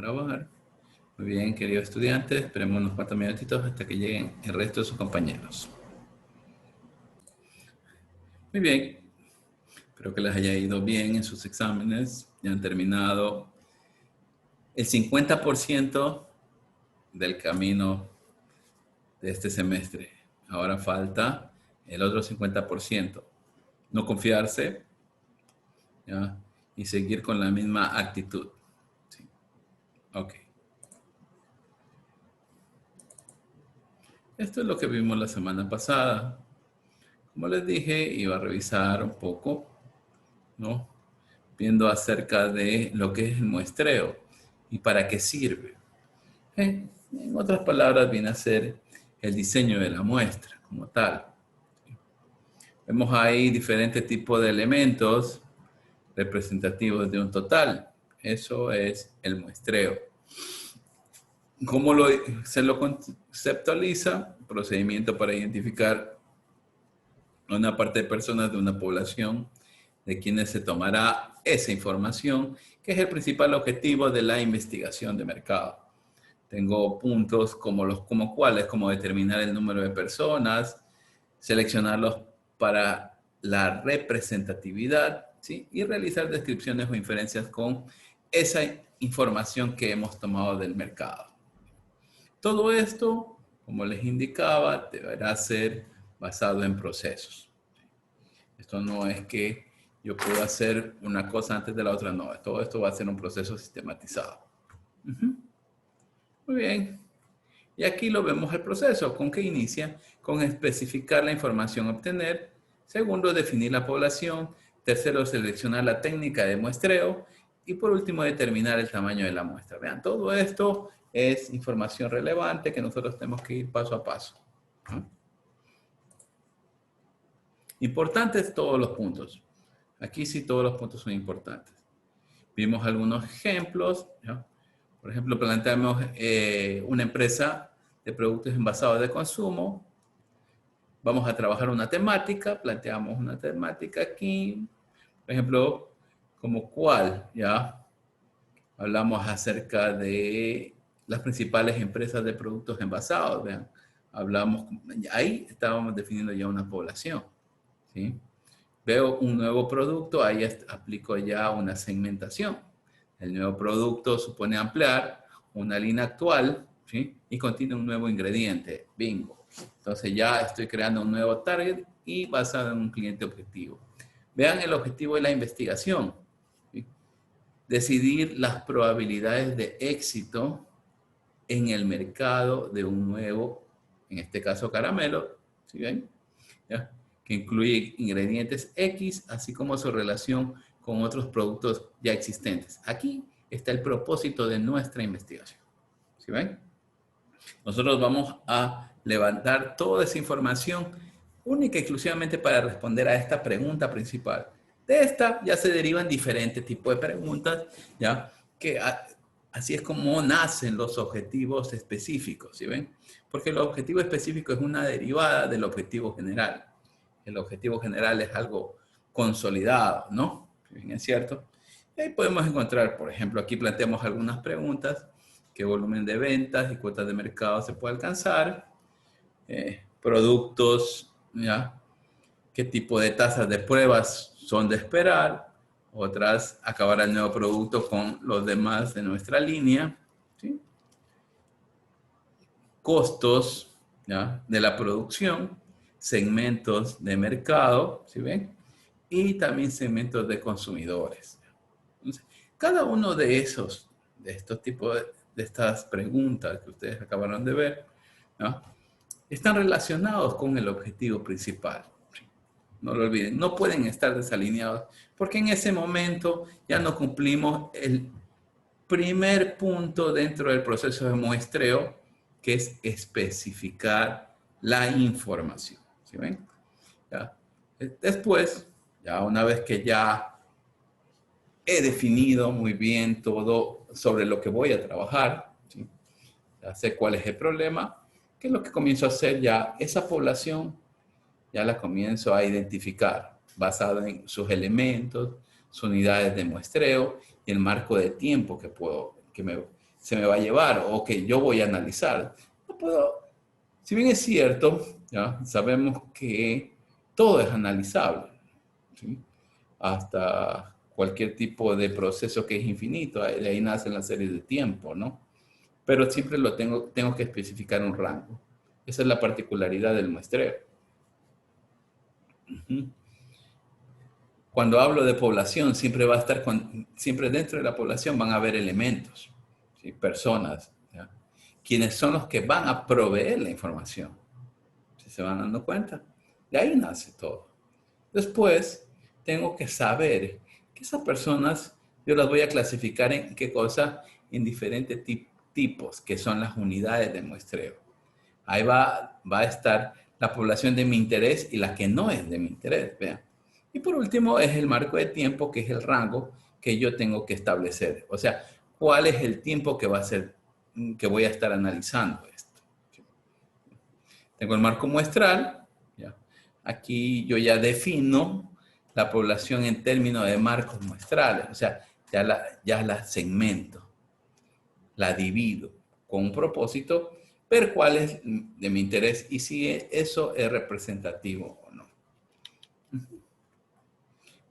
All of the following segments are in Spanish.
grabar. Muy bien, queridos estudiantes, esperemos unos cuantos minutitos hasta que lleguen el resto de sus compañeros. Muy bien, espero que les haya ido bien en sus exámenes. Ya han terminado el 50% del camino de este semestre. Ahora falta el otro 50%. No confiarse, ¿ya? Y seguir con la misma actitud. Sí. Ok. Esto es lo que vimos la semana pasada. Como les dije, iba a revisar un poco, ¿no? Viendo acerca de lo que es el muestreo y para qué sirve. En otras palabras, viene a ser el diseño de la muestra como tal. Vemos ahí diferentes tipos de elementos representativos de un total. Eso es el muestreo. ¿Cómo se lo conceptualiza? Procedimiento para identificar una parte de personas de una población de quienes se tomará esa información, que es el principal objetivo de la investigación de mercado. Tengo puntos como cuáles, como determinar el número de personas, seleccionarlos para la representatividad, ¿sí? Y realizar descripciones o inferencias con esa información que hemos tomado del mercado. Todo esto, como les indicaba, deberá ser basado en procesos. Esto no es que yo pueda hacer una cosa antes de la otra, no. Todo esto va a ser un proceso sistematizado. Muy bien. Y aquí lo vemos el proceso. ¿Con qué inicia? Con especificar la información a obtener. Segundo, definir la población. Tercero, seleccionar la técnica de muestreo. Y por último, determinar el tamaño de la muestra. Vean, todo esto es información relevante que nosotros tenemos que ir paso a paso. Importantes todos los puntos. Aquí sí todos los puntos son importantes. Vimos algunos ejemplos, ¿no? Por ejemplo, planteamos una empresa de productos envasados de consumo. Vamos a trabajar una temática, planteamos una temática aquí. Por ejemplo, como cuál, ¿ya? Hablamos acerca de las principales empresas de productos envasados, vean. Hablamos, ahí estábamos definiendo ya una población, ¿sí? Veo un nuevo producto, ahí aplico ya una segmentación. El nuevo producto supone ampliar una línea actual, ¿sí? Y contiene un nuevo ingrediente, bingo. Entonces ya estoy creando un nuevo target y basado en un cliente objetivo. Vean el objetivo de la investigación, ¿sí? Decidir las probabilidades de éxito en el mercado de un nuevo, en este caso caramelo, ¿sí ven? ¿Ya? Que incluye ingredientes X, así como su relación con otros productos ya existentes. Aquí está el propósito de nuestra investigación. ¿Sí ven? Nosotros vamos a levantar toda esa información única y exclusivamente para responder a esta pregunta principal. De esta ya se derivan diferentes tipos de preguntas, ¿ya? Que así es como nacen los objetivos específicos, ¿sí ven? Porque el objetivo específico es una derivada del objetivo general. El objetivo general es algo consolidado, ¿no? ¿Es cierto? Y ahí podemos encontrar, por ejemplo, aquí planteamos algunas preguntas. ¿Qué volumen de ventas y cuotas de mercado se puede alcanzar? Productos, ¿ya? ¿Qué tipo de tasas de pruebas son de esperar? Otras, acabar el nuevo producto con los demás de nuestra línea, ¿sí? Costos, ¿ya? De la producción, segmentos de mercado, ¿sí ven? Y también segmentos de consumidores. Entonces, cada uno de estos tipos de estas preguntas que ustedes acabaron de ver, ¿no? Están relacionados con el objetivo principal. No lo olviden, no pueden estar desalineados, porque en ese momento ya no cumplimos el primer punto dentro del proceso de muestreo, que es especificar la información. ¿Sí ven? ¿Ya? Después, ya una vez que ya he definido muy bien todo sobre lo que voy a trabajar, ¿sí? Ya sé cuál es el problema, ¿qué es lo que comienzo a hacer ya? Esa población ya la comienzo a identificar basado en sus elementos, sus unidades de muestreo y el marco de tiempo que se me va a llevar o que yo voy a analizar. No puedo, si bien es cierto, ¿ya? Sabemos que todo es analizable, ¿sí? Hasta cualquier tipo de proceso que es infinito, de ahí nace la serie de tiempo, ¿no? Pero siempre tengo que especificar un rango. Esa es la particularidad del muestreo. Cuando hablo de población, siempre va a estar, siempre dentro de la población van a haber elementos, ¿sí? Personas, ¿ya? Quienes son los que van a proveer la información. ¿Sí se van dando cuenta? De ahí nace todo. Después, tengo que saber que esas personas, yo las voy a clasificar en qué cosa, en diferentes tipos, que son las unidades de muestreo. Ahí va a estar la población de mi interés y la que no es de mi interés, vean. Y por último es el marco de tiempo, que es el rango que yo tengo que establecer. O sea, ¿cuál es el tiempo que va a ser, que voy a estar analizando esto? Tengo el marco muestral, ¿ya? Aquí yo ya defino la población en términos de marcos muestrales, o sea, ya la segmento, la divido con un propósito, ver cuál es de mi interés y si eso es representativo o no.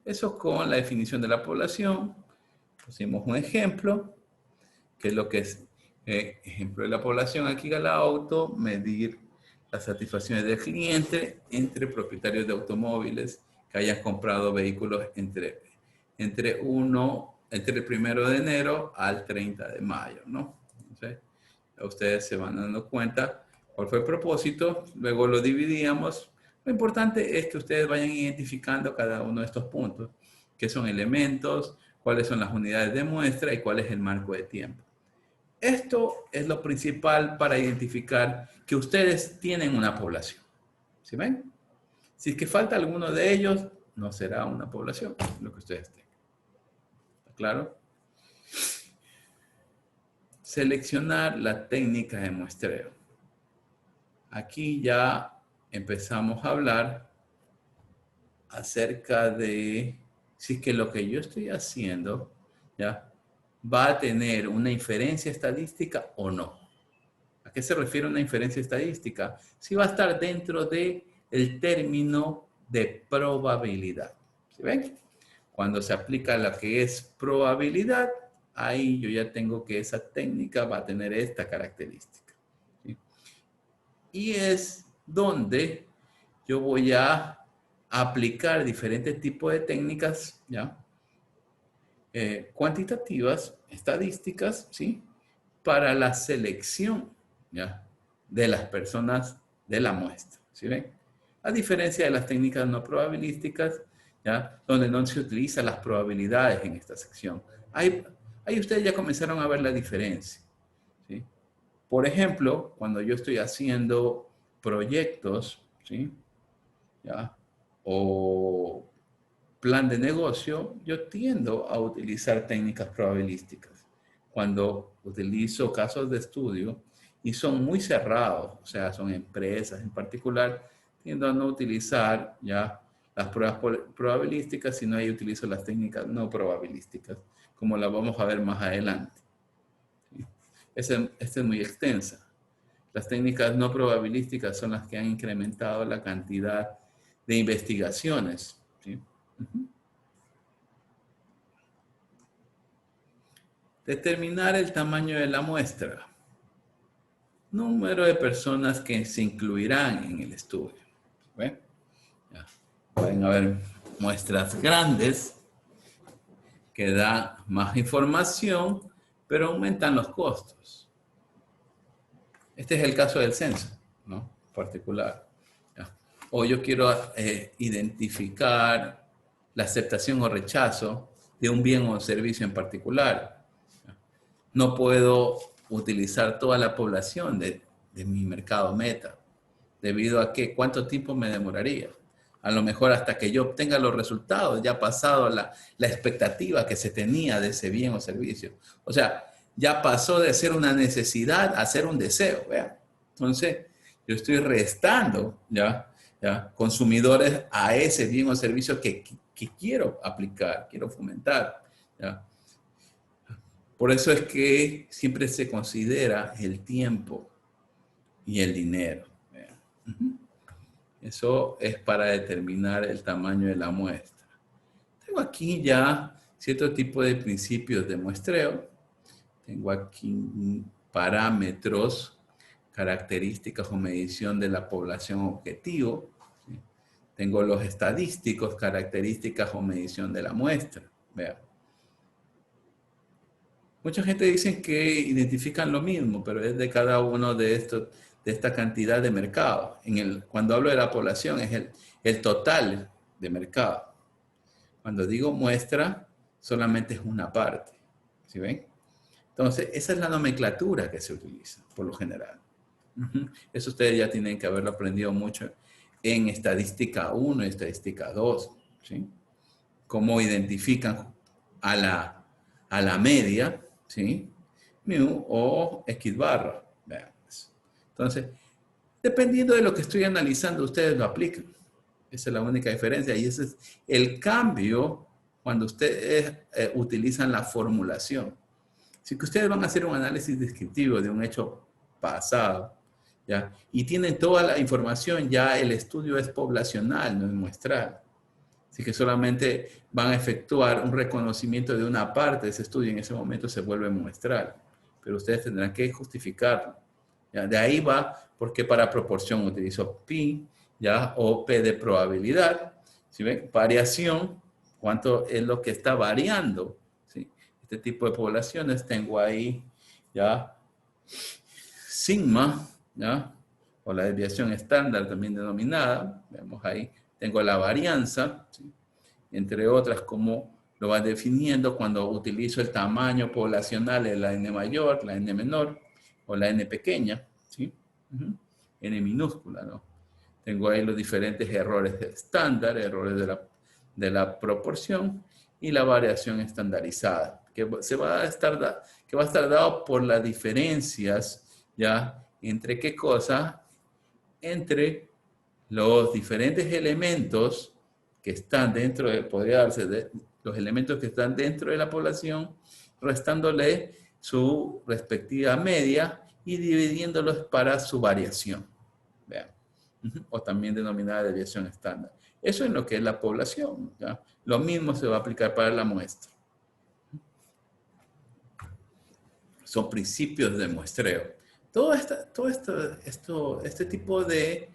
Eso con la definición de la población. Pusimos un ejemplo, que es lo que es ejemplo de la población aquí al auto, medir las satisfacciones del cliente entre propietarios de automóviles que hayan comprado vehículos entre el 1 de enero al 30 de mayo, ¿no? Entonces, ustedes se van dando cuenta cuál fue el propósito, luego lo dividíamos. Lo importante es que ustedes vayan identificando cada uno de estos puntos, qué son elementos, cuáles son las unidades de muestra y cuál es el marco de tiempo. Esto es lo principal para identificar que ustedes tienen una población. ¿Sí ven? Si es que falta alguno de ellos, no será una población lo que ustedes tengan. ¿Está claro? Seleccionar la técnica de muestreo. Aquí ya empezamos a hablar acerca de si es que lo que yo estoy haciendo, ¿ya?, va a tener una inferencia estadística o no. ¿A qué se refiere una inferencia estadística? Si va a estar dentro del término de probabilidad. ¿Sí ven? Cuando se aplica lo que es probabilidad, ahí yo ya tengo que esa técnica va a tener esta característica. ¿Sí? Y es donde yo voy a aplicar diferentes tipos de técnicas, ¿ya? Cuantitativas, estadísticas, ¿sí?, para la selección, ¿ya?, de las personas de la muestra. ¿Sí ven? A diferencia de las técnicas no probabilísticas, ¿ya?, donde no se utilizan las probabilidades en esta sección. Ahí ustedes ya comenzaron a ver la diferencia. ¿Sí? Por ejemplo, cuando yo estoy haciendo proyectos, ¿sí?, ¿ya?, o plan de negocio, yo tiendo a utilizar técnicas probabilísticas. Cuando utilizo casos de estudio y son muy cerrados, o sea, son empresas en particular, tiendo a no utilizar ya las pruebas probabilísticas, sino ahí utilizo las técnicas no probabilísticas, como las vamos a ver más adelante. ¿Sí? Esta es muy extensa. Las técnicas no probabilísticas son las que han incrementado la cantidad de investigaciones. ¿Sí? Determinar el tamaño de la muestra. Número de personas que se incluirán en el estudio. ¿Ven? Ya. Pueden haber muestras grandes que dan más información, pero aumentan los costos. Este es el caso del censo, ¿no?, particular. ¿Ya? O yo quiero identificar la aceptación o rechazo de un bien o servicio en particular. No puedo utilizar toda la población de mi mercado meta, debido a que cuánto tiempo me demoraría. A lo mejor hasta que yo obtenga los resultados, ya ha pasado la expectativa que se tenía de ese bien o servicio. O sea, ya pasó de ser una necesidad a ser un deseo, ¿vean? Entonces, yo estoy restando ya consumidores a ese bien o servicio que quiero aplicar, quiero fomentar, ¿ya? Por eso es que siempre se considera el tiempo y el dinero. Vean. Eso es para determinar el tamaño de la muestra. Tengo aquí ya cierto tipo de principios de muestreo. Tengo aquí parámetros, características o medición de la población objetivo. ¿Sí? Tengo los estadísticos, características o medición de la muestra. Vean. Mucha gente dice que identifican lo mismo, pero es de cada uno de estos, de esta cantidad de mercado. Cuando hablo de la población es el total de mercado. Cuando digo muestra, solamente es una parte. ¿Sí ven? Entonces, esa es la nomenclatura que se utiliza, por lo general. Eso ustedes ya tienen que haberlo aprendido mucho en estadística 1 y estadística 2. ¿Sí? Cómo identifican a la media, ¿sí? Mu o X barra. Veamos. Entonces, dependiendo de lo que estoy analizando, ustedes lo aplican. Esa es la única diferencia. Y ese es el cambio cuando ustedes utilizan la formulación. Si que ustedes van a hacer un análisis descriptivo de un hecho pasado, ¿ya? Y tienen toda la información, ya el estudio es poblacional, no es muestral. Así que solamente van a efectuar un reconocimiento de una parte de ese estudio y en ese momento se vuelve muestral. Pero ustedes tendrán que justificarlo. ¿Ya? De ahí va porque para proporción utilizo pi, ¿ya? O p de probabilidad. ¿Sí ven? Variación, cuánto es lo que está variando. ¿Sí? Este tipo de poblaciones tengo ahí ya sigma, ¿ya? O la desviación estándar también denominada. Vemos ahí. Tengo la varianza, ¿sí? Entre otras, como lo va definiendo cuando utilizo el tamaño poblacional de la n mayor, la n menor o la n pequeña, ¿sí? N minúscula, ¿no? Tengo ahí los diferentes errores estándar, errores de la proporción y la variación estandarizada, que va a estar dado por las diferencias, ¿ya? ¿Entre qué cosa? Entre los diferentes elementos que están dentro de, podría darse de los elementos que están dentro de la población, restándole su respectiva media y dividiéndolos para su variación. Vean. O también denominada desviación estándar. Eso es lo que es la población. ¿Ya? Lo mismo se va a aplicar para la muestra. Son principios de muestreo. Este tipo de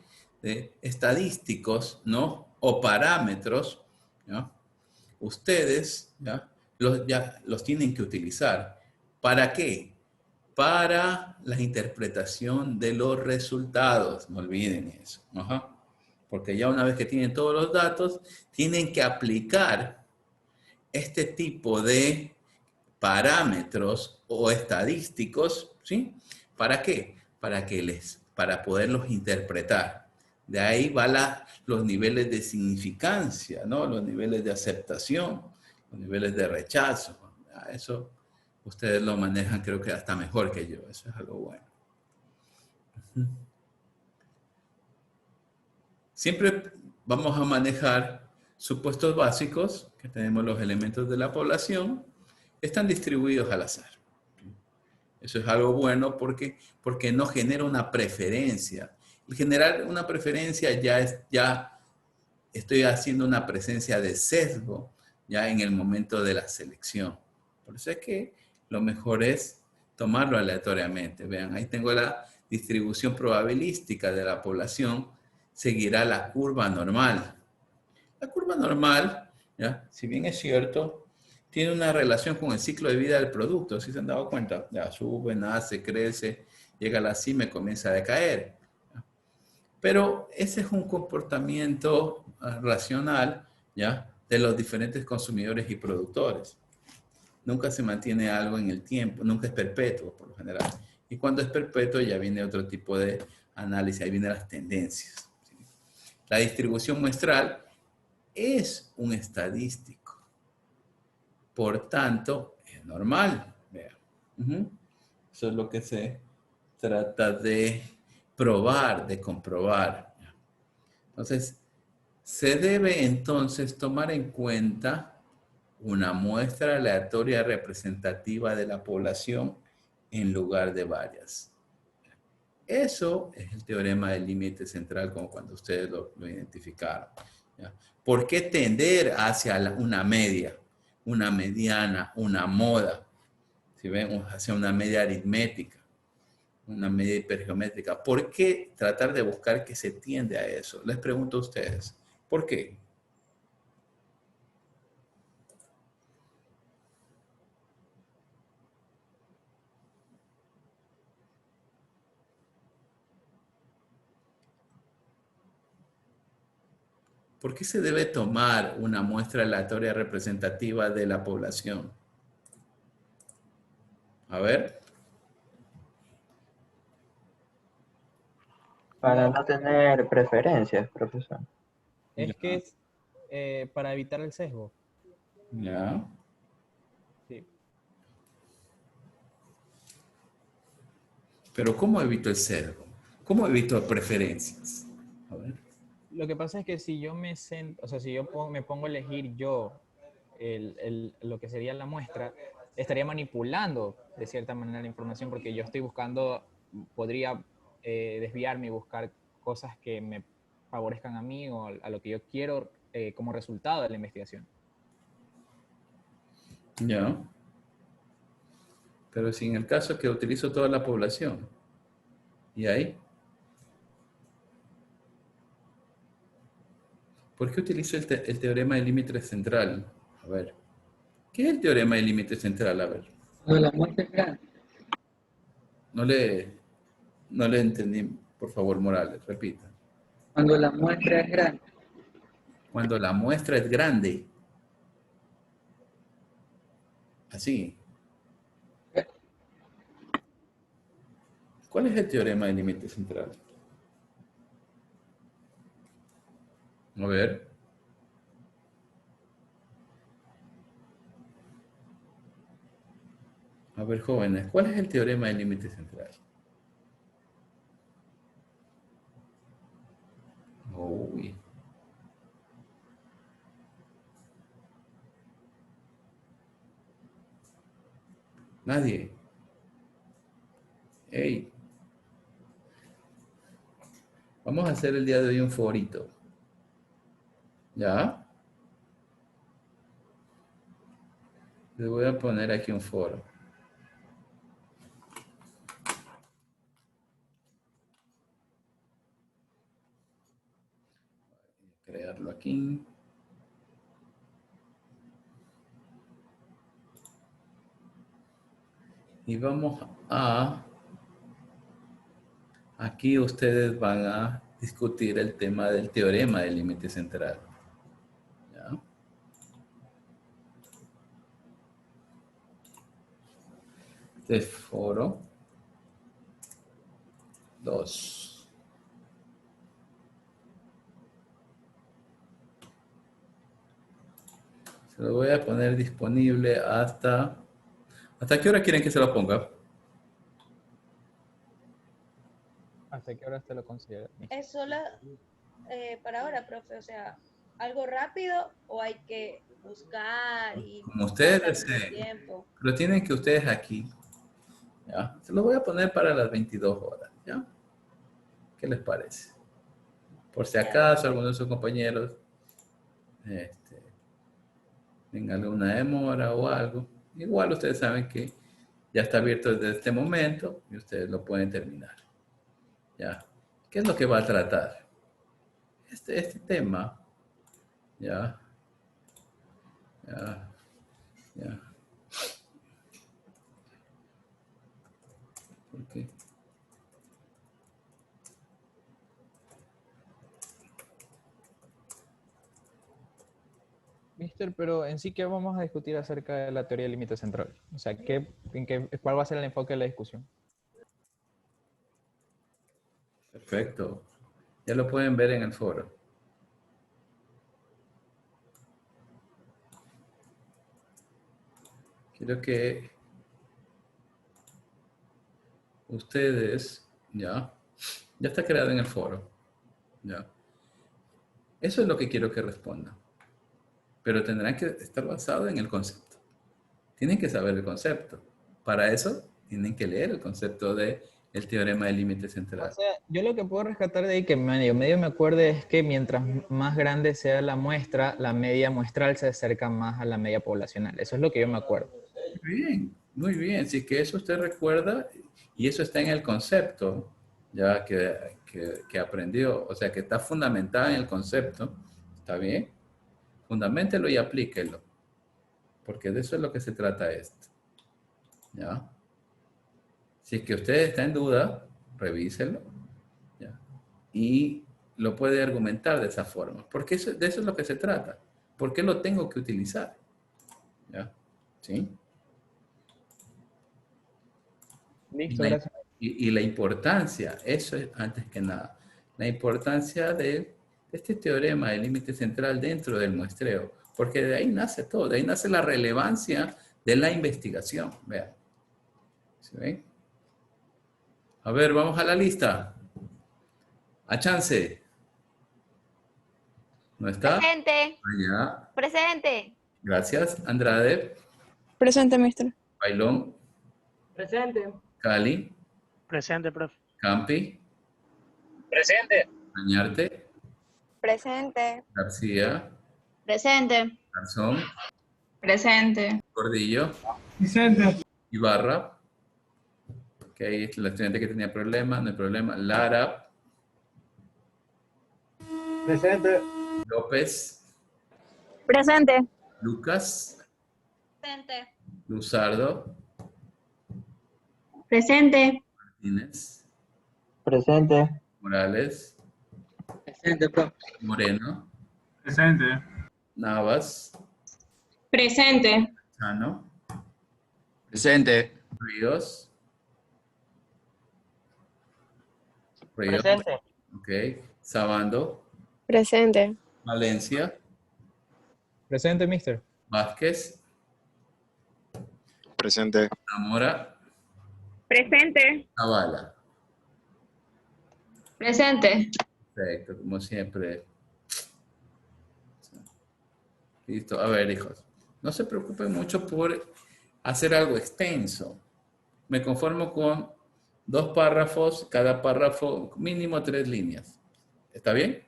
estadísticos, ¿no? O parámetros, ¿no? Ustedes ya los tienen que utilizar. ¿Para qué? Para la interpretación de los resultados. No olviden eso. Ajá. Porque ya una vez que tienen todos los datos, tienen que aplicar este tipo de parámetros o estadísticos, ¿sí? ¿Para qué? Para poderlos interpretar. De ahí van los niveles de significancia, ¿no? Los niveles de aceptación, los niveles de rechazo. Eso ustedes lo manejan, creo que hasta mejor que yo. Eso es algo bueno. Siempre vamos a manejar supuestos básicos, que tenemos los elementos de la población, están distribuidos al azar. Eso es algo bueno porque no genera una preferencia. El generar una preferencia ya estoy haciendo una presencia de sesgo ya en el momento de la selección. Por eso es que lo mejor es tomarlo aleatoriamente. Vean, ahí tengo la distribución probabilística de la población, seguirá la curva normal. La curva normal, ¿ya? Si bien es cierto, tiene una relación con el ciclo de vida del producto, ¿sí se han dado cuenta? Ya sube, nace, crece, llega a la cima y comienza a decaer. ¿Ya? Pero ese es un comportamiento racional, ¿ya? De los diferentes consumidores y productores. Nunca se mantiene algo en el tiempo, nunca es perpetuo por lo general. Y cuando es perpetuo ya viene otro tipo de análisis, ahí vienen las tendencias. ¿Sí? La distribución muestral es un estadístico. Por tanto, es normal. Vean. Eso es lo que se trata de probar, de comprobar. Entonces, se debe entonces tomar en cuenta una muestra aleatoria representativa de la población en lugar de varias. Eso es el teorema del límite central, como cuando ustedes lo identificaron. ¿Ya? ¿Por qué tender hacia una media, una mediana, una moda? Si ven, hacia una media aritmética, una media hipergeométrica. ¿Por qué tratar de buscar que se tiende a eso? Les pregunto a ustedes. ¿Por qué? ¿Por qué se debe tomar una muestra aleatoria representativa de la población? A ver. Para no tener preferencias, profesor. Es Ya. que es para evitar el sesgo. Ya. Sí. Pero ¿cómo evito el sesgo? ¿Cómo evito preferencias? A ver. Lo que pasa es que si yo o sea, si yo me pongo a elegir yo lo que sería la muestra, estaría manipulando de cierta manera la información porque yo estoy buscando, podría desviarme y buscar cosas que me favorezcan a mí o a lo que yo quiero como resultado de la investigación. Ya. Pero si en el caso que utilizo toda la población, ¿y ahí? ¿Por qué utilizo el teorema del límite central? A ver. ¿Qué es el teorema del límite central? A ver. Cuando la muestra es grande. No le, no le entendí, por favor, Morales, repita. Cuando la muestra es grande. Cuando la muestra es grande. Así. ¿Cuál es el teorema del límite central? A ver. A ver, jóvenes, ¿cuál es el teorema del límite central? Uy. Nadie. Hey. Vamos a hacer el día de hoy un forito. ¿Ya? Les voy a poner aquí un foro. Crearlo aquí. Y vamos a... Aquí ustedes van a discutir el tema del teorema del límite central. ¿Ya? Este es foro 2. Se lo voy a poner disponible hasta... ¿Hasta qué hora quieren que se lo ponga? ¿Hasta qué hora te lo consideras? ¿Es solo para ahora, profe? O sea, ¿algo rápido o hay que buscar y Como ustedes gastar mucho deseen. tiempo? Lo tienen que ustedes aquí. ¿Ya? Se lo voy a poner para las 22 horas. ¿Ya? ¿Qué les parece? Por si acaso alguno de sus compañeros tenga alguna demora o algo. Igual ustedes saben que ya está abierto desde este momento y ustedes lo pueden terminar. ¿Ya? ¿Qué es lo que va a tratar? Este tema. ¿Ya? ¿Ya? ¿Ya? ¿Por qué? Mister, pero en sí, ¿qué vamos a discutir acerca de la teoría del límite central? O sea, ¿cuál va a ser el enfoque de la discusión? Perfecto. Ya lo pueden ver en el foro. Quiero que ustedes, ya está creado en el foro. Ya. Eso es lo que quiero que respondan. pero tendrán que estar basados en el concepto. Tienen que saber el concepto. Para eso, tienen que leer el concepto del teorema del límite central. O sea, yo lo que puedo rescatar de ahí, que medio me acuerde, es que mientras más grande sea la muestra, la media muestral se acerca más a la media poblacional. Eso es lo que yo me acuerdo. Muy bien. Si que eso usted recuerda, y eso está en el concepto, ya que aprendió, o sea, que está fundamentada en el concepto, ¿está bien? Fundaméntelo y aplíquelo, porque de eso es lo que se trata esto, ¿ya? Si es que usted está en duda, revíselo, ¿ya? Y lo puede argumentar de esa forma, porque de eso es lo que se trata. ¿Por qué lo tengo que utilizar? ¿Ya? ¿Sí? Listo, gracias. Y la importancia, eso es antes que nada, la importancia de este teorema del límite central dentro del muestreo, porque de ahí nace todo, de ahí nace la relevancia de la investigación. Vean. ¿Sí ven? A ver, vamos a la lista. A chance. ¿No está? Presente, Allá. presente. Gracias. Andrade, Presente, mister. Bailón, Presente. Cali, Presente, profe. Campi, Presente. Añarte, Presente. García, Presente. Garzón, Presente. Gordillo, Presente. Ibarra. Ok, es la estudiante que tenía problemas, no hay problema. Lara, Presente. López, Presente. Lucas, Presente. Luzardo, Presente. Martínez, Presente. Morales, Presente, profe. Moreno, Presente. Navas, Presente. Chano, Presente. Ríos, Presente. ok, Sabando, Presente. Valencia, Presente, mister. Vázquez, Presente. Zamora, Presente. Zavala. Presente. Perfecto, como siempre. Listo. A ver, hijos, no se preocupen mucho por hacer algo extenso. Me conformo con 2 párrafos, cada párrafo mínimo 3 líneas. ¿Está bien?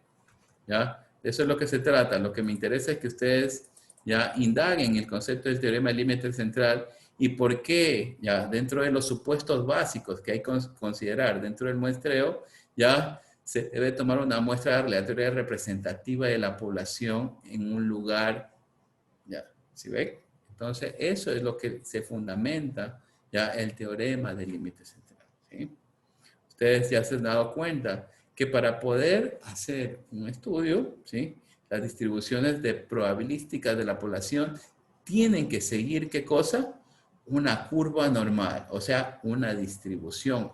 ¿Ya? Eso es lo que se trata. Lo que me interesa es que ustedes ya indaguen el concepto del teorema del límite central y por qué, ya dentro de los supuestos básicos que hay que considerar dentro del muestreo, ya se debe tomar una muestra aleatoria representativa de la población en un lugar, ya, ¿sí ven? Entonces, eso es lo que se fundamenta ya el teorema del límite central, ¿sí? Ustedes ya se han dado cuenta que para poder hacer un estudio, ¿sí? Las distribuciones de probabilísticas de la población tienen que seguir, ¿qué cosa? Una curva normal, o sea, una distribución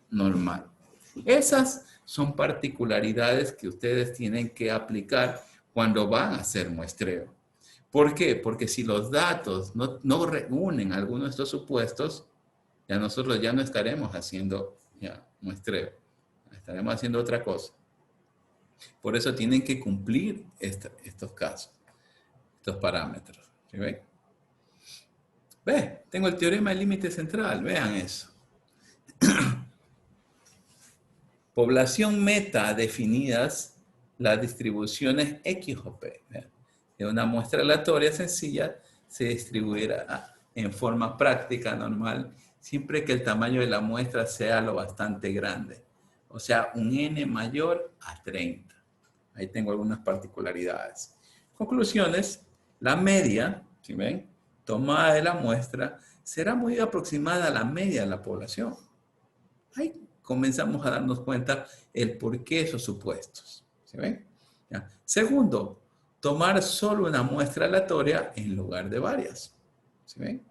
normal. Esas son particularidades que ustedes tienen que aplicar cuando van a hacer muestreo. ¿Por qué? Porque si los datos no reúnen alguno de estos supuestos, ya nosotros ya no estaremos haciendo ya muestreo. Estaremos haciendo otra cosa. Por eso tienen que cumplir estos casos, estos parámetros. ¿Sí ven? Ve, tengo el teorema del límite central. Vean eso. Población meta definidas las distribuciones X o P. ¿Vean? De una muestra aleatoria sencilla se distribuirá en forma práctica normal siempre que el tamaño de la muestra sea lo bastante grande. O sea, un n mayor a 30. Ahí tengo algunas particularidades. Conclusiones. La media, ¿sí ven? Tomada de la muestra será muy aproximada a la media de la población. Ahí comenzamos a darnos cuenta el por qué esos supuestos. ¿Sí ven? ¿Ya? Segundo, tomar solo una muestra aleatoria en lugar de varias. ¿Sí ven?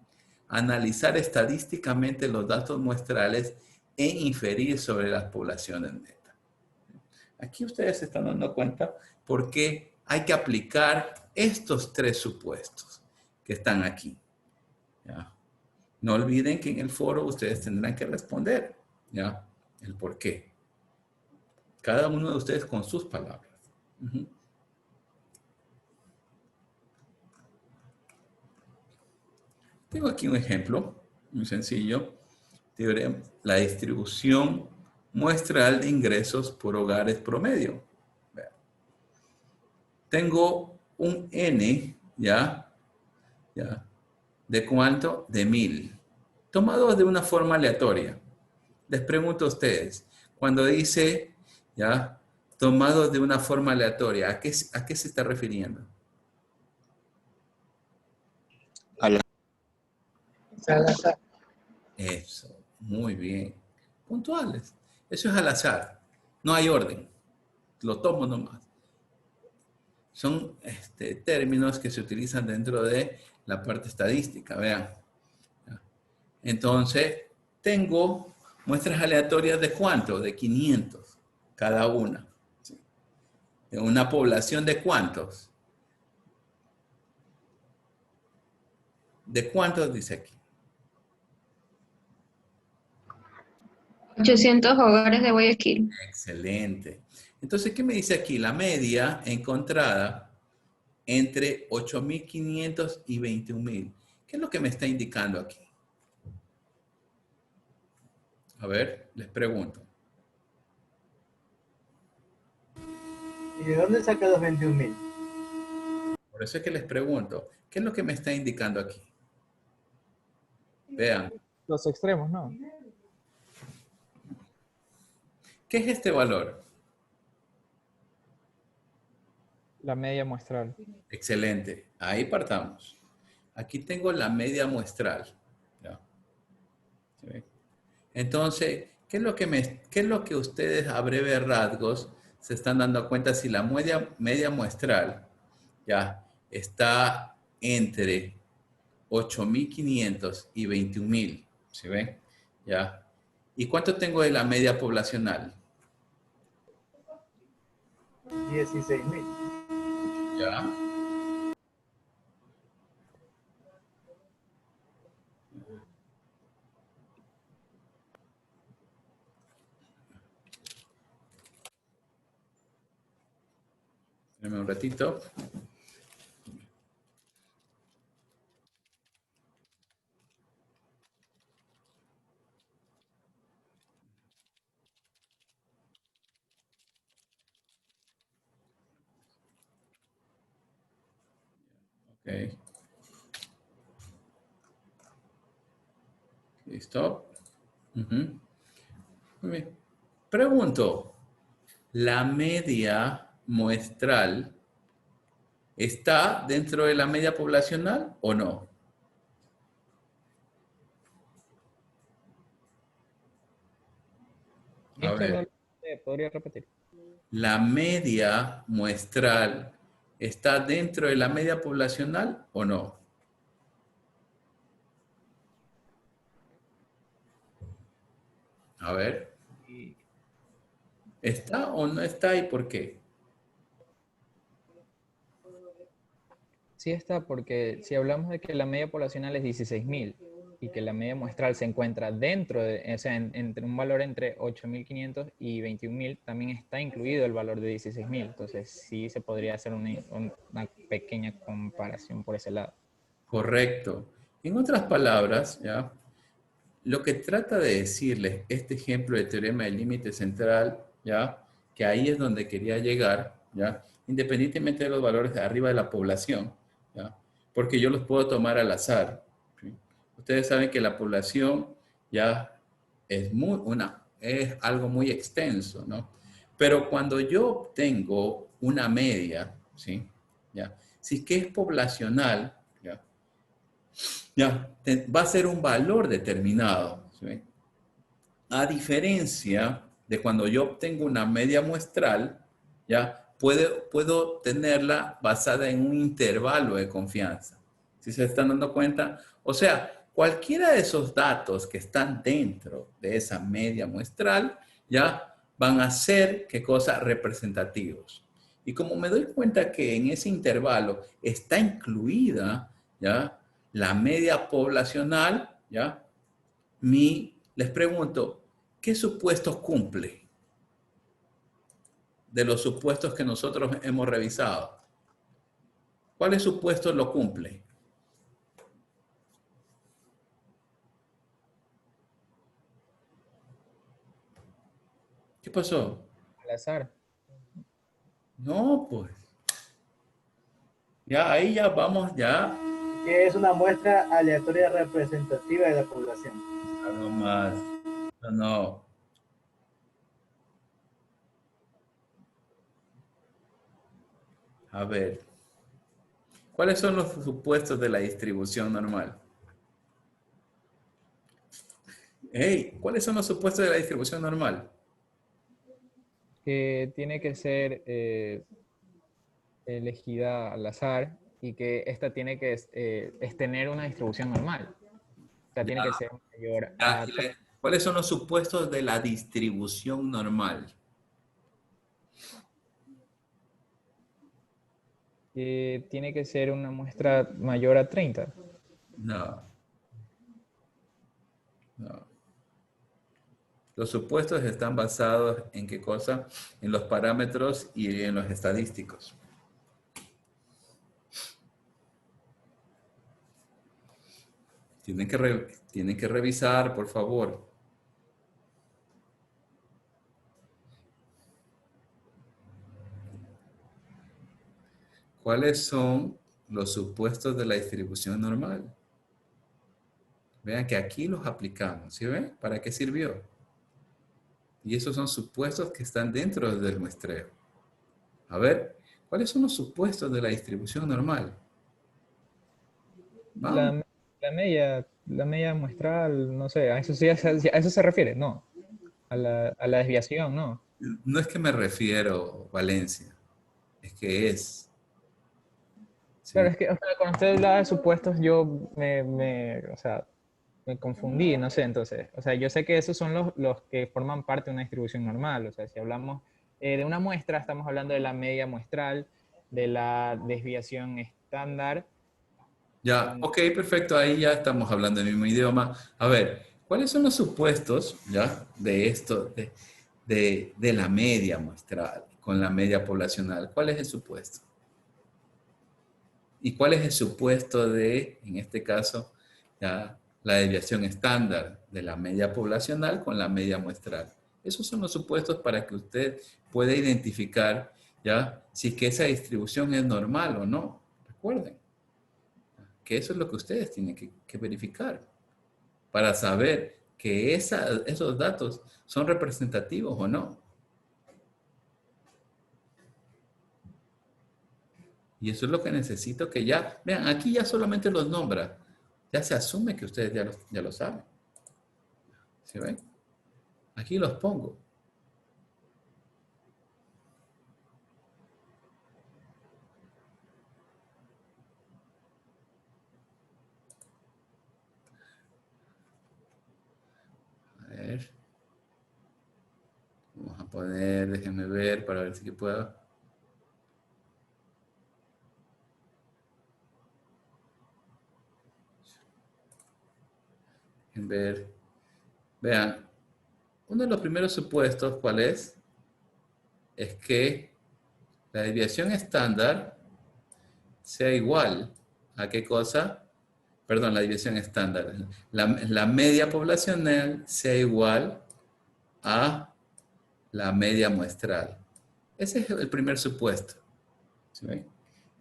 Analizar estadísticamente los datos muestrales e inferir sobre las poblaciones netas. Aquí ustedes se están dando cuenta por qué hay que aplicar estos 3 supuestos que están aquí. ¿Ya? No olviden que en el foro ustedes tendrán que responder, ¿ya? El por qué. Cada uno de ustedes con sus palabras. Tengo aquí un ejemplo muy sencillo. La distribución muestral de ingresos por hogares promedio. Vean. Tengo un N, ¿ya? ¿De cuánto? De 1000. Tomado de una forma aleatoria. Les pregunto a ustedes, cuando dice, ¿ya? Tomado de una forma aleatoria, ¿a qué se está refiriendo? Al azar. Eso, muy bien. Puntuales. Eso es al azar. No hay orden. Lo tomo nomás. Son términos que se utilizan dentro de la parte estadística, vean. Entonces, tengo muestras aleatorias de ¿cuánto? De 500 cada una. ¿Sí? De una población de ¿cuántos? ¿De cuántos dice aquí? 800 hogares de Guayaquil. Excelente. Entonces, ¿qué me dice aquí? La media encontrada entre 8.500 y 21.000. ¿Qué es lo que me está indicando aquí? A ver, les pregunto. ¿Y de dónde saca los 21.000? Por eso es que les pregunto, ¿qué es lo que me está indicando aquí? Vean, Los extremos, ¿no? ¿qué es este valor? La media muestral. Excelente, ahí partamos. Aquí tengo la media muestral. ¿Ya? ¿Sí? Entonces, ¿qué es lo que ustedes a breves rasgos se están dando cuenta si la media muestral ya está entre 8.500 y 21.000? ¿Sí ven? ¿Ya? ¿Y cuánto tengo de la media poblacional? 16.000. ¿Ya? Dame un ratito. Ok. ¿Listo? Ujú. Muy bien. Pregunto, ¿la media muestral está dentro de la media poblacional o no? A ver, ¿Podría repetir? ¿la media muestral está dentro de la media poblacional o no? A ver, ¿está o no está y por qué? Sí está, porque si hablamos de que la media poblacional es 16.000 y que la media muestral se encuentra dentro de, o sea, entre un valor entre 8.500 y 21.000, también está incluido el valor de 16.000. Entonces sí se podría hacer una pequeña comparación por ese lado. Correcto. En otras palabras, ¿ya? Lo que trata de decirles este ejemplo de teorema del límite central, ¿ya? Que ahí es donde quería llegar, ¿ya? Independientemente de los valores de arriba de la población, ¿ya? Porque yo los puedo tomar al azar. ¿Sí? Ustedes saben que la población ya es es algo muy extenso, ¿no? Pero cuando yo obtengo una media, ¿sí? ¿Ya? Si es que es poblacional, va a ser un valor determinado. ¿Sí? A diferencia de cuando yo obtengo una media muestral, ya puedo tenerla basada en un intervalo de confianza. ¿Sí se están dando cuenta? O sea, cualquiera de esos datos que están dentro de esa media muestral, ya van a ser, ¿qué cosa? Representativos. Y como me doy cuenta que en ese intervalo está incluida, ¿ya? La media poblacional, ¿ya? Les pregunto, ¿qué supuestos cumple de los supuestos que nosotros hemos revisado? ¿Cuáles supuestos lo cumple? ¿Qué pasó? Al azar. No, pues. Ya, ahí ya vamos, ya. Que es una muestra aleatoria representativa de la población. Algo más. No, no. A ver. ¿Cuáles son los supuestos de la distribución normal? Hey, ¿cuáles son los supuestos de la distribución normal? Que tiene que ser elegida al azar y que esta tiene que es tener una distribución normal. O sea, tiene que ser mayor Ya, a... ¿cuáles son los supuestos de la distribución normal? tiene que ser una muestra mayor a 30. No. No. Los supuestos están basados en qué cosa? En los parámetros y en los estadísticos. Tienen que revisar, por favor. ¿Cuáles son los supuestos de la distribución normal? Vean que aquí los aplicamos. ¿Sí ven? ¿Para qué sirvió? Y esos son supuestos que están dentro del muestreo. A ver, ¿cuáles son los supuestos de la distribución normal? Vamos. La media muestral, no sé, a eso, sí, a eso se refiere, no. A la desviación, no. No es que me refiero, Valencia, es que es. ¿Sí? Claro, es que o sea, cuando usted hablaba de supuestos, yo o sea, me confundí, no sé, entonces, o sea, yo sé que esos son los que forman parte de una distribución normal, o sea, si hablamos de una muestra, estamos hablando de la media muestral, de la desviación estándar. Ya, ok, perfecto, ahí ya estamos hablando el mismo idioma. A ver, ¿cuáles son los supuestos, ya, de esto, de la media muestral con la media poblacional? ¿Cuál es el supuesto? ¿Y cuál es el supuesto de, en este caso, ya, la desviación estándar de la media poblacional con la media muestral? Esos son los supuestos para que usted pueda identificar, ya, si es que esa distribución es normal o no. Recuerden que eso es lo que ustedes tienen que verificar para saber que esos datos son representativos o no. Y eso es lo que necesito que ya, vean, aquí ya solamente los nombra. Ya se asume que ustedes ya lo saben. ¿Sí ven? Aquí los pongo. A ver. Vamos a poner, déjenme ver para ver si puedo. Déjenme ver. Vean, uno de los primeros supuestos, ¿cuál es? Es que la desviación estándar sea igual a qué cosa? Perdón, la desviación estándar. La media poblacional sea igual a la media muestral. Ese es el primer supuesto. ¿Sí ven?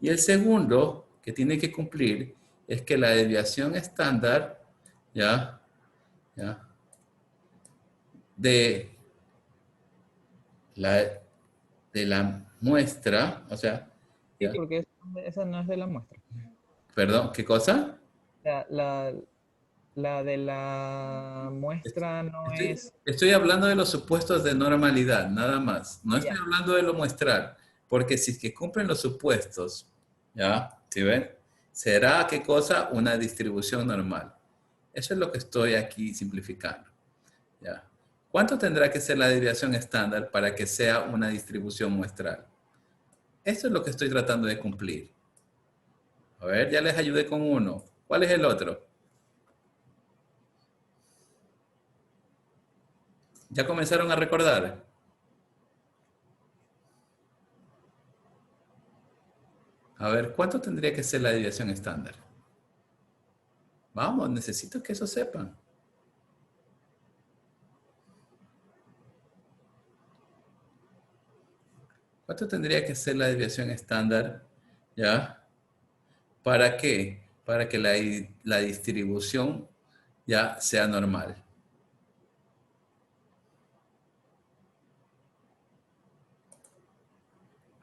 Y el segundo que tiene que cumplir es que la desviación estándar, ¿ya? De la muestra, o sea, Sí, ¿ya? porque esa no es de la muestra. Perdón, ¿qué cosa? La, la, la de la muestra no es... Estoy hablando de los supuestos de normalidad, nada más. No estoy Ya. hablando de lo muestral, porque si es que cumplen los supuestos, ¿ya? ¿Sí ven? Será, ¿qué cosa? Una distribución normal. Eso es lo que estoy aquí simplificando, ¿ya? ¿Cuánto tendrá que ser la desviación estándar para que sea una distribución muestral? Esto es lo que estoy tratando de cumplir. A ver, ya les ayudé con uno. ¿Cuál es el otro? ¿Ya comenzaron a recordar? A ver, ¿cuánto tendría que ser la desviación estándar? Vamos, necesito que eso sepan. ¿Cuánto tendría que ser la desviación estándar? ¿Ya? ¿Para qué? Para que la distribución ya sea normal.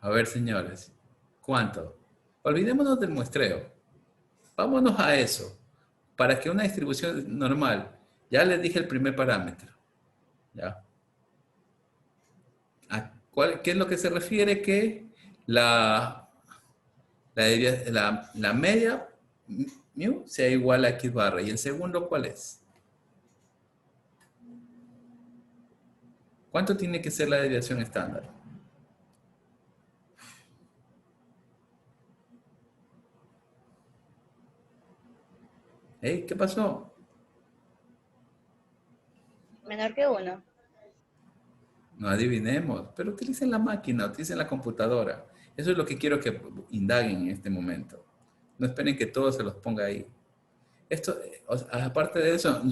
A ver, señores, ¿cuánto? Olvidémonos del muestreo. Vámonos a eso. Para que una distribución normal, ya les dije el primer parámetro. ¿Ya? ¿Qué es lo que se refiere? Que la media mu sea igual a X barra. ¿Y el segundo cuál es? ¿Cuánto tiene que ser la desviación estándar? ¿Hey? ¿Qué pasó? Menor que 1. No adivinemos, pero utilicen la máquina, utilicen la computadora. Eso es lo que quiero que indaguen en este momento. No esperen que todo se los ponga ahí. Esto, aparte de eso,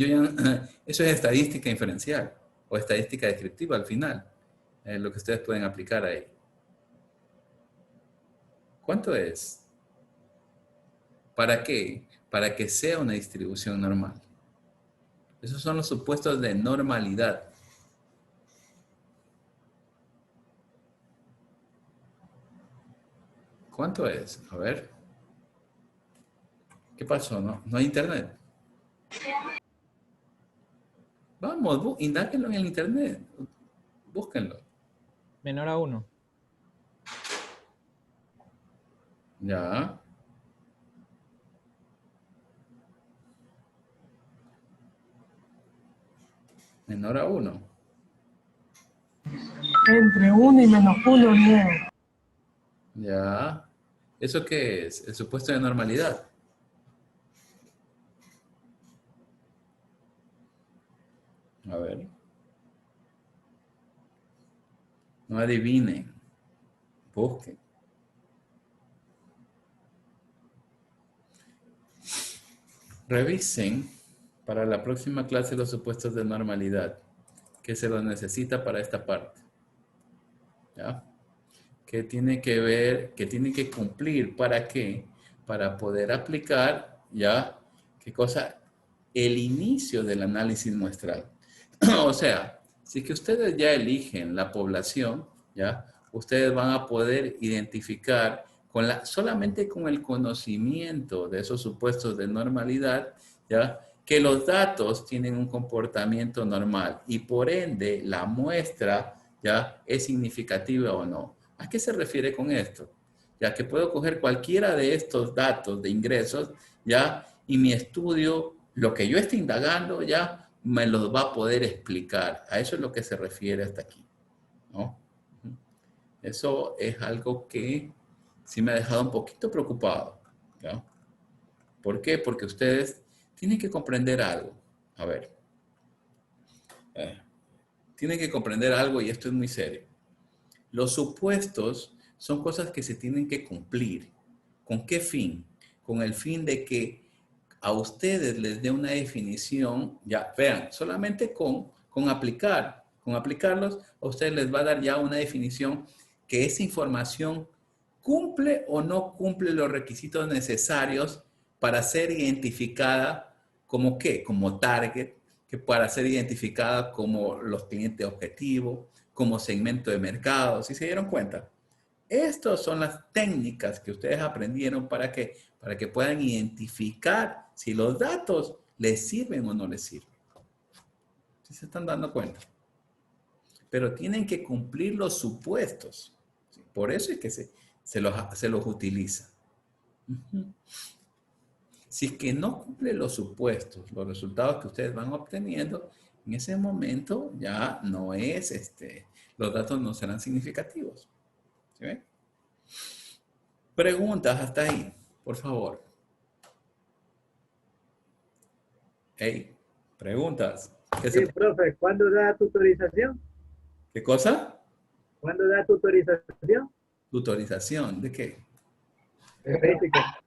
eso es estadística inferencial o estadística descriptiva al final, lo que ustedes pueden aplicar ahí. ¿Cuánto es? ¿Para qué? Para que sea una distribución normal. Esos son los supuestos de normalidad. ¿Cuánto es? A ver. ¿Qué pasó? ¿No hay internet? Vamos, indáguenlo en el internet. Búsquenlo. Menor a 1. Ya. Menor a 1. Entre 1 y menos 1, 9. Ya. ¿Eso qué es? El supuesto de normalidad. A ver. No adivinen. Busquen. Revisen para la próxima clase los supuestos de normalidad, que se los necesita para esta parte. ¿Ya? Que tiene que ver, que tiene que cumplir. ¿Para qué? Para poder aplicar, ¿ya? ¿Qué cosa? El inicio del análisis muestral. O sea, si que ustedes ya eligen la población, ¿ya? Ustedes van a poder identificar solamente con el conocimiento de esos supuestos de normalidad, ¿ya? Que los datos tienen un comportamiento normal y por ende la muestra, ¿ya? Es significativa o no. ¿A qué se refiere con esto? Ya que puedo coger cualquiera de estos datos de ingresos, ¿ya? Y mi estudio, lo que yo esté indagando, ya me los va a poder explicar. A eso es lo que se refiere hasta aquí, ¿no? Eso es algo que sí me ha dejado un poquito preocupado, ¿ya? ¿Por qué? Porque ustedes tienen que comprender algo. A ver. Tienen que comprender algo y esto es muy serio. Los supuestos son cosas que se tienen que cumplir. ¿Con qué fin? Con el fin de que a ustedes les dé una definición, ya vean, solamente con aplicarlos, a ustedes les va a dar ya una definición que esa información cumple o no cumple los requisitos necesarios para ser identificada como ¿qué? Como target, que para ser identificada como los clientes objetivos, como segmento de mercado. ¿Sí se dieron cuenta? Estas son las técnicas que ustedes aprendieron para que puedan identificar si los datos les sirven o no les sirven. ¿Sí se están dando cuenta? Pero tienen que cumplir los supuestos. ¿Sí? Por eso es que se los utiliza. Si es que no cumple los supuestos, los resultados que ustedes van obteniendo, en ese momento ya no es, los datos no serán significativos. ¿Sí ven? Preguntas hasta ahí, por favor. Hey, preguntas. Sí, profe, ¿cuándo da tutorización? ¿Qué cosa? ¿Cuándo da tutorización? Tutorización, ¿de qué? Estadística.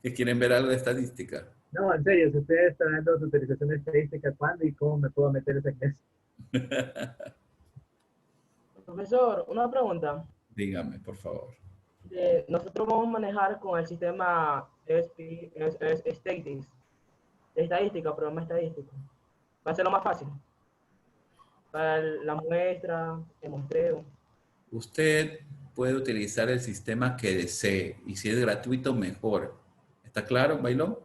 ¿Que quieren ver algo de estadística? No, en serio, si usted está dando tutorización de estadística, ¿cuándo y cómo me puedo meter esa clase? Profesor, una pregunta. Dígame, por favor. Nosotros vamos a manejar con el sistema estadística, programa estadístico. Va a ser lo más fácil. Para la muestra, el muestreo. Usted puede utilizar el sistema que desee y si es gratuito, mejor. ¿Está claro, Bailón?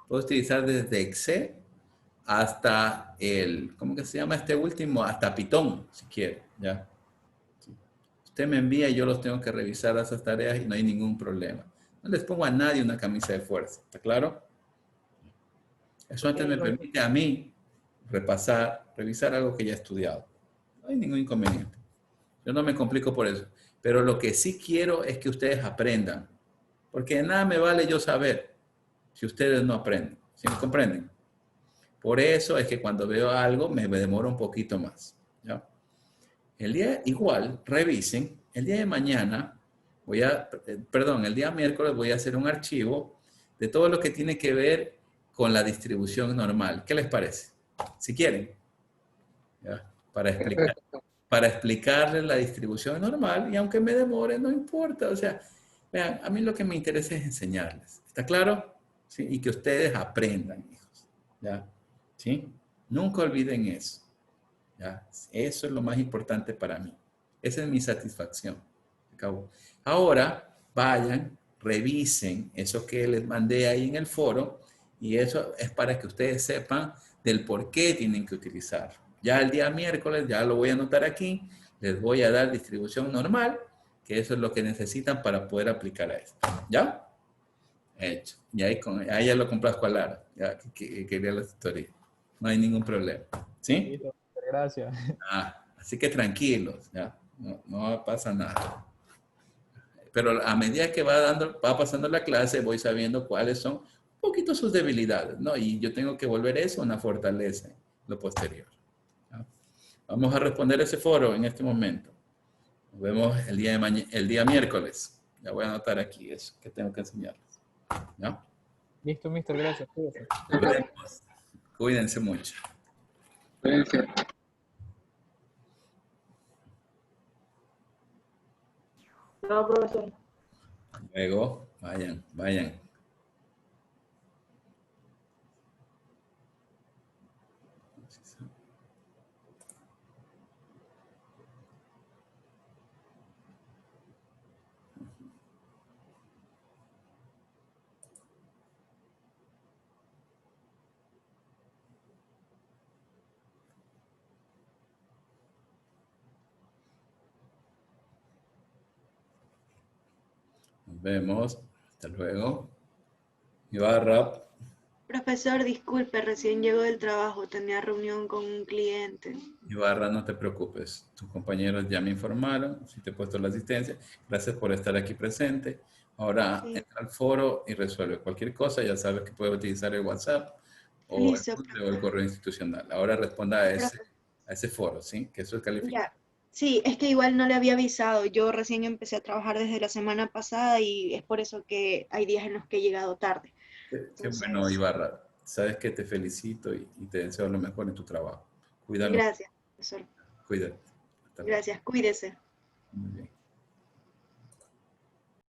Puede utilizar desde Excel hasta ¿cómo que se llama este último? Hasta Python, si quiere, ¿ya? Sí. Usted me envía y yo los tengo que revisar esas tareas y no hay ningún problema. No les pongo a nadie una camisa de fuerza, ¿está claro? Eso antes me permite a mí revisar algo que ya he estudiado. No hay ningún inconveniente. Yo no me complico por eso. Pero lo que sí quiero es que ustedes aprendan. Porque de nada me vale yo saber si ustedes no aprenden. ¿Sí me comprenden? Por eso es que cuando veo algo me demoro un poquito más. ¿Ya? Igual, revisen. El día de mañana el día miércoles voy a hacer un archivo de todo lo que tiene que ver con la distribución normal. ¿Qué les parece? Si quieren. ¿Ya? Para explicarles la distribución normal y aunque me demore, no importa. O sea, vean, a mí lo que me interesa es enseñarles. ¿Está claro? ¿Sí? Y que ustedes aprendan, hijos. ¿Ya? ¿Sí? Nunca olviden eso. ¿Ya? Eso es lo más importante para mí. Esa es mi satisfacción. Acabó. Ahora, vayan, revisen eso que les mandé ahí en el foro y eso es para que ustedes sepan del por qué tienen que utilizarlo. Ya el día miércoles, ya lo voy a anotar aquí, les voy a dar distribución normal, que eso es lo que necesitan para poder aplicar a esto. ¿Ya? Hecho. Y ahí ya lo complazco a Lara, ya que quería la tutoría. No hay ningún problema. ¿Sí? Gracias. Así que tranquilos, ¿ya? No pasa nada. Pero a medida que va pasando la clase, voy sabiendo cuáles son un poquito sus debilidades, ¿no? Y yo tengo que volver eso una fortaleza en lo posterior. ¿Ya? Vamos a responder ese foro en este momento. Nos vemos el día miércoles. Ya voy a anotar aquí eso que tengo que enseñarles. ¿Ya? Listo, mister, gracias. Nos vemos. Cuídense mucho. Cuídense. Chao, profesor. Luego, vayan. Nos vemos. Hasta luego. Ibarra. Profesor, disculpe, recién llego del trabajo, tenía reunión con un cliente. Ibarra, no te preocupes. Tus compañeros ya me informaron. Si te he puesto la asistencia. Gracias por estar aquí presente. Ahora entra al foro y resuelve cualquier cosa. Ya sabes que puedes utilizar el WhatsApp o el correo institucional. Ahora responda a ese foro, ¿sí? Que eso es calificado. Ya. Sí, es que igual no le había avisado. Yo recién empecé a trabajar desde la semana pasada y es por eso que hay días en los que he llegado tarde. Qué bueno, Ibarra. Sabes que te felicito y te deseo lo mejor en tu trabajo. Cuídalo. Gracias, profesor. Cuídate. Gracias, cuídese. Muy bien.